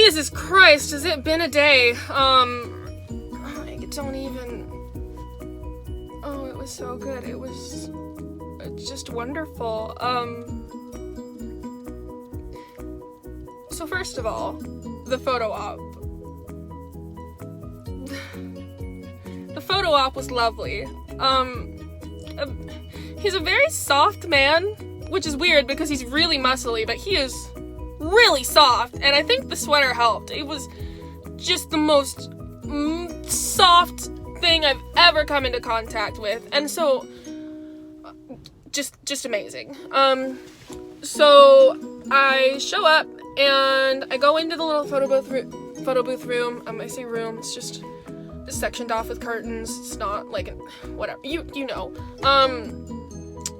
Jesus Christ, has it been a day? I don't even... Oh, it was so good. It was just wonderful. So first of all, the photo op. The photo op was lovely. He's a very soft man, which is weird because he's really muscly, but he is really soft, and I think the sweater helped. It was just the most soft thing I've ever come into contact with, and so just amazing. So I show up and I go into the little photo booth room. I say room, it's just sectioned off with curtains. It's not like whatever, you know.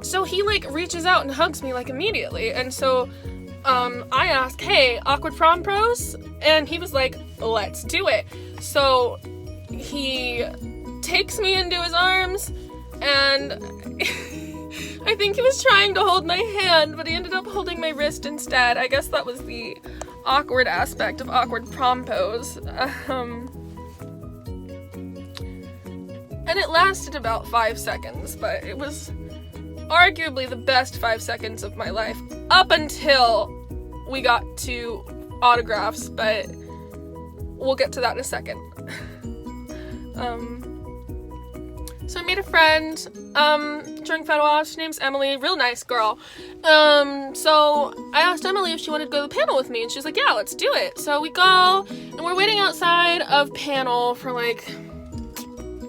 So he like reaches out and hugs me like immediately, and so I asked, hey, awkward prom pros? And he was like, let's do it. So he takes me into his arms, and I think he was trying to hold my hand, but he ended up holding my wrist instead. I guess that was the awkward aspect of awkward prom pose. And it lasted about 5 seconds, but it was arguably the best 5 seconds of my life, up until we got to autographs, but we'll get to that in a second. So I made a friend during photo ops. Her name's Emily, real nice girl. So I asked Emily if she wanted to go to the panel with me, and she was like, yeah, let's do it. So we go, and we're waiting outside of panel for like,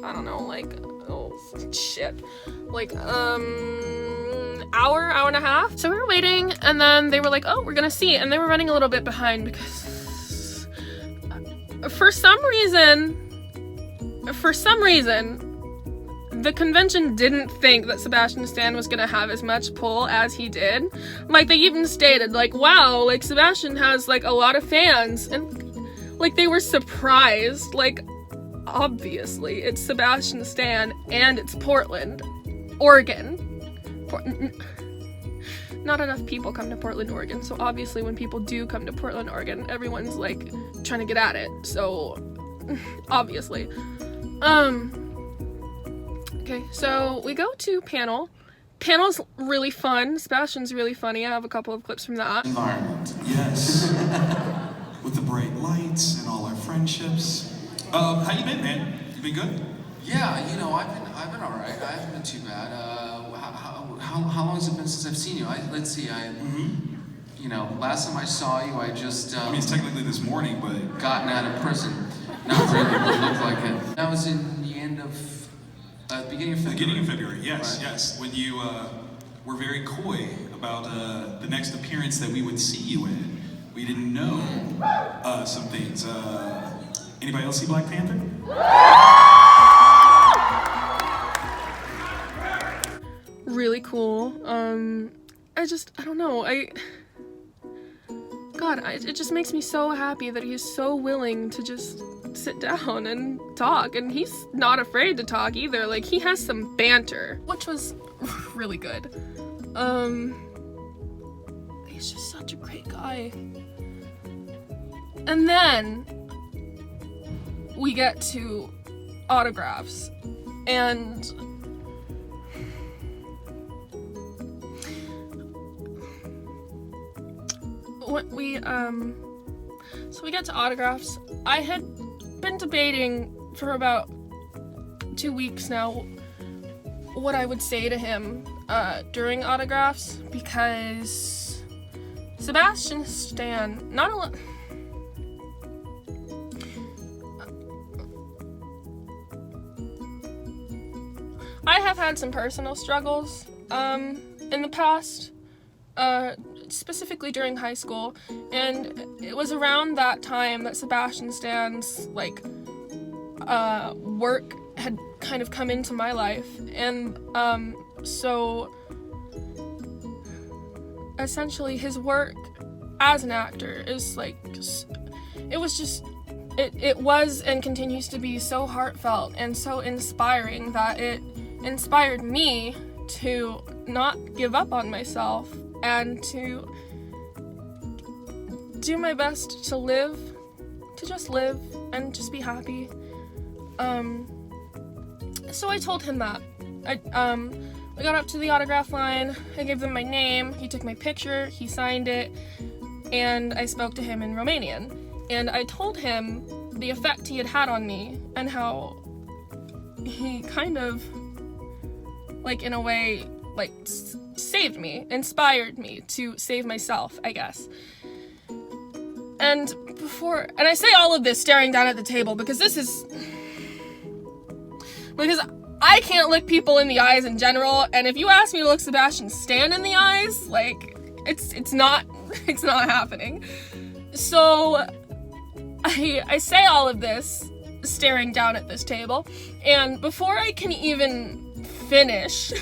I don't know, like, oh shit, like hour and a half. So we were waiting, and then they were like, oh, we're gonna see, and they were running a little bit behind because for some reason the convention didn't think that Sebastian Stan was gonna have as much pull as he did. Like, they even stated, like, wow, like, Sebastian has, like, a lot of fans, and, like, they were surprised. Like, obviously, it's Sebastian Stan, and it's Portland, Oregon. Not enough people come to Portland, Oregon, so obviously when people do come to Portland, Oregon, everyone's, like, trying to get at it, so, obviously. Okay, so we go to panel. Panel's really fun. Sebastian's really funny. I have a couple of clips from that. Environment, yes. With the bright lights and all our friendships. How you been, man? You been good? Yeah, you know, I've been all right. I haven't been too bad. How long has it been since I've seen you? Let's see. You know, last time I saw you, I just. I mean, it's technically this morning, but gotten out of prison. Not really, but it looked like it. That was in the end of. Beginning of February. Beginning of February, yes, right. Yes. When you were very coy about the next appearance that we would see you in. We didn't know some things. Anybody else see Black Panther? Really cool. I don't know. It just makes me so happy that he's so willing to just sit down and talk, and he's not afraid to talk either. Like, he has some banter, which was really good. He's just such a great guy. And then we get to autographs, and what we get to autographs. I had been debating for about 2 weeks now what I would say to him during autographs, because Sebastian Stan, I have had some personal struggles in the past, specifically during high school, and it was around that time that Sebastian Stan's work had kind of come into my life, and so essentially his work as an actor is it was and continues to be so heartfelt and so inspiring that it inspired me to not give up on myself and to do my best to live to just live and just be happy. So I told him that. I got up to the autograph line, I gave them my name, he took my picture, he signed it, and I spoke to him in Romanian. And I told him the effect he had had on me, and how he kind of, like, in a way, like, saved me, inspired me to save myself, I guess. And I say all of this staring down at the table because I can't look people in the eyes in general, and if you ask me to look Sebastian Stan in the eyes, like, it's not happening. So I say all of this staring down at this table, and before I can even finish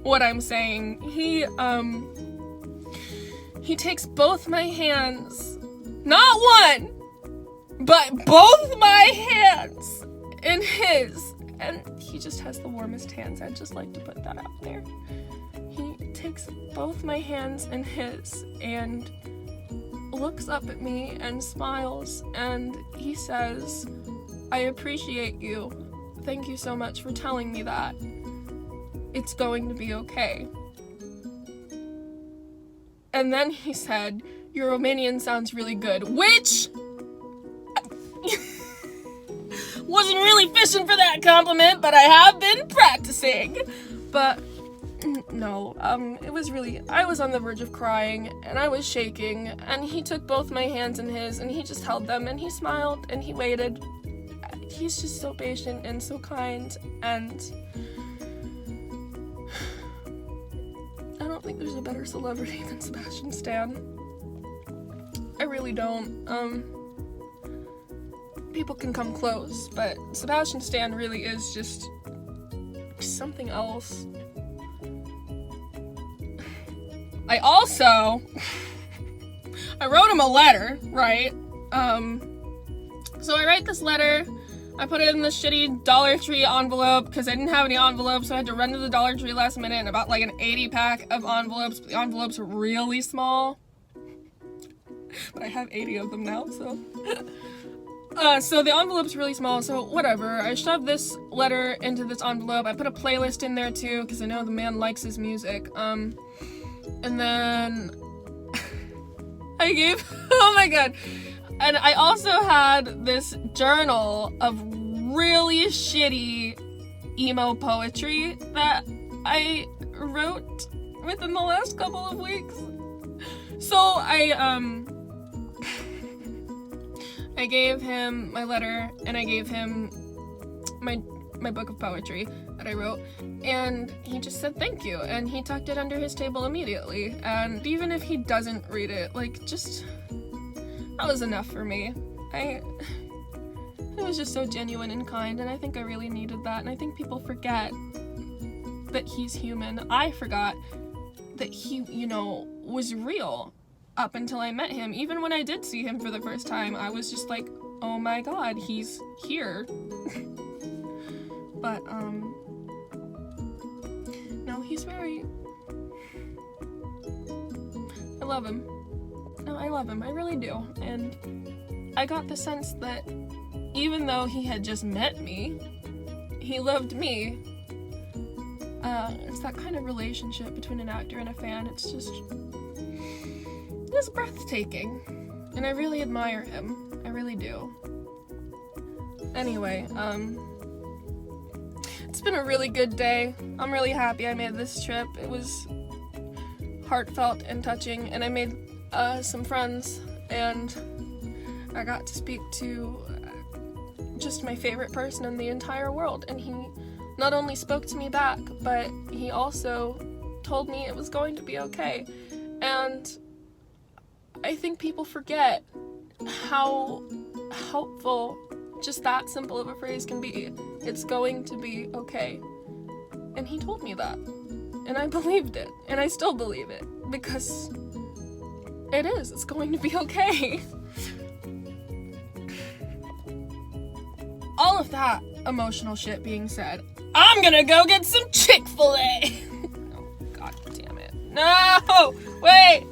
what I'm saying, he takes both my hands, not one, but both my hands in his, and he just has the warmest hands. I'd just like to put that out there. He takes both my hands in his and looks up at me and smiles, and he says, "I appreciate you. Thank you so much for telling me that. It's going to be okay." And then he said, "Your Romanian sounds really good," which wasn't really fishing for that compliment, but I have been practicing. But no, it was really, I was on the verge of crying, and I was shaking, and he took both my hands in his, and he just held them, and he smiled, and he waited. He's just so patient and so kind, and I don't think there's a better celebrity than Sebastian Stan. I really don't. People can come close, but Sebastian Stan really is just something else. I wrote him a letter, right? So I write this letter, I put it in this shitty Dollar Tree envelope, because I didn't have any envelopes, so I had to run to the Dollar Tree last minute and about like an 80 pack of envelopes, but the envelopes were really small. But I have 80 of them now, so. So the envelope's really small, so whatever. I shoved this letter into this envelope. I put a playlist in there too, because I know the man likes his music. And then I gave, oh my god. And I also had this journal of really shitty emo poetry that I wrote within the last couple of weeks. So I gave him my letter, and I gave him my book of poetry that I wrote, and he just said thank you, and he tucked it under his table immediately. And even if he doesn't read it, like, just, that was enough for me. It was just so genuine and kind, and I think I really needed that, and I think people forget that he's human. I forgot that he, was real up until I met him. Even when I did see him for the first time, I was just like, oh my god, he's here. But, no, he's very, I love him. No, I love him, I really do. And I got the sense that even though he had just met me, he loved me. It's that kind of relationship between an actor and a fan. It's breathtaking, and I really admire him. I really do. Anyway, it's been a really good day. I'm really happy I made this trip. It was heartfelt and touching, and I made some friends, and I got to speak to just my favorite person in the entire world, and he not only spoke to me back, but he also told me it was going to be okay. And I think people forget how helpful just that simple of a phrase can be. It's going to be okay. And he told me that. And I believed it. And I still believe it. Because it is. It's going to be okay. All of that emotional shit being said, I'm gonna go get some Chick-fil-A! Oh, god damn it. No! Wait!